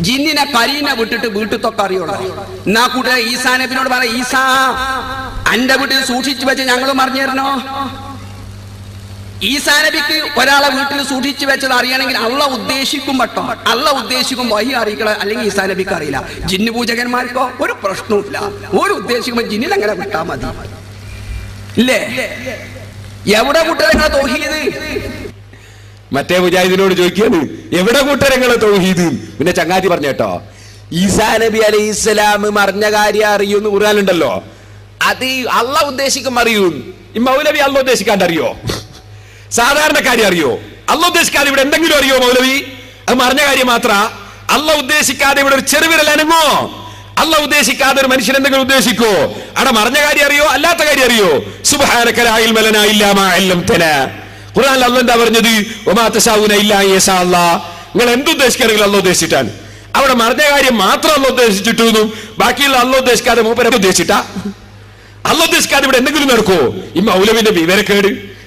ജിന്നിനെ പരീനെ വിട്ടിട്ട് വീട്ടിലൊക്കെ അറിയുള്ളൂ. എന്നാ കൂടെ ഈസാ നബിനോട് പറ, ഈസാ അന്റെ വീട്ടിൽ സൂക്ഷിച്ചു വെച്ച് ഞങ്ങളും അറിഞ്ഞു തരണോ? ഈസാ നബിക്ക് ഒരാളെ വീട്ടിൽ സൂക്ഷിച്ചു വെച്ചത് അറിയണമെങ്കിൽ അള്ള ഉദ്ദേശിക്കും പട്ടോ, അള്ള ഉദ്ദേശിക്കും വഹി അറിയിക്കണം, അല്ലെങ്കിൽ ഈസാ നബിക്ക് അറിയില്ല. ജിന്നു പൂജകന്മാർക്കോ ഒരു പ്രശ്നവുമില്ല, ഒരു ഉദ്ദേശിക്കുമ്പോൾ ജിന്നിൽ അങ്ങനെ വിട്ടാ മതി. ഇല്ലേ? എവിടെ കൂട്ടരങ്ങളെ തൗഹീദ്? മറ്റേ മുജാഹിദിനോട് ചോദിക്കാണ്, എവിടെ കൂട്ടരങ്ങളെ തൗഹീദ്? പിന്നെ ചങ്ങാതി പറഞ്ഞേട്ടോ, ഈസാ നബി അലൈഹിസ്സലാം മറിഞ്ഞ കാര്യം അറിയൂന്ന് ഖുർആനിലുണ്ടല്ലോ, അത് അള്ള ഉദ്ദേശിക്കും അറിയൂ. ഈ മൗലവി അള്ള ഉദ്ദേശിക്കാണ്ട് അറിയോ? സാധാരണ കാര്യം അറിയോ? അള്ള ഉദ്ദേശിക്കാതെ ഇവിടെ എന്തെങ്കിലും അറിയോ മൗലവി? അത് മറിഞ്ഞ കാര്യം മാത്ര. അള്ള ഉദ്ദേശിക്കാതെ ഇവിടെ ഒരു ചെറുവിരൽ അനങ്ങോ? അള്ള ഉദ്ദേശിക്കാതെ ഒരു മനുഷ്യൻ എന്തെങ്കിലും ഉദ്ദേശിക്കോ? അവിടെ മറിഞ്ഞ കാര്യം അറിയോ, അല്ലാത്ത കാര്യം അറിയോ? സുബ്ഹാനക ലാ ഇൽമ ലനാ ഇല്ലാ മാ അല്ലംതനാ. ഖുർആനിൽ അല്ലാഹു എന്താ പറഞ്ഞത്? വമാ തശാഊന ഇല്ലാ യശാ അല്ലാഹ്. നിങ്ങൾ എന്തുദ്ദേശിക്കുകയാണെങ്കിൽ അള്ള ഉദ്ദേശിച്ചിട്ടാണ്. അവിടെ മറിഞ്ഞ കാര്യം മാത്രം അള്ള ഉദ്ദേശിച്ചിട്ടു, ബാക്കിയുള്ള അള്ള ഉദ്ദേശിക്കാതെ മൂപ്പരെ ഉദ്ദേശിച്ചിട്ടാ? അള്ള ഉദ്ദേശിക്കാതെ ഇവിടെ എന്തെങ്കിലും നടക്കോ? ഈ മൗലവിന്റെ വിവരക്കേട്.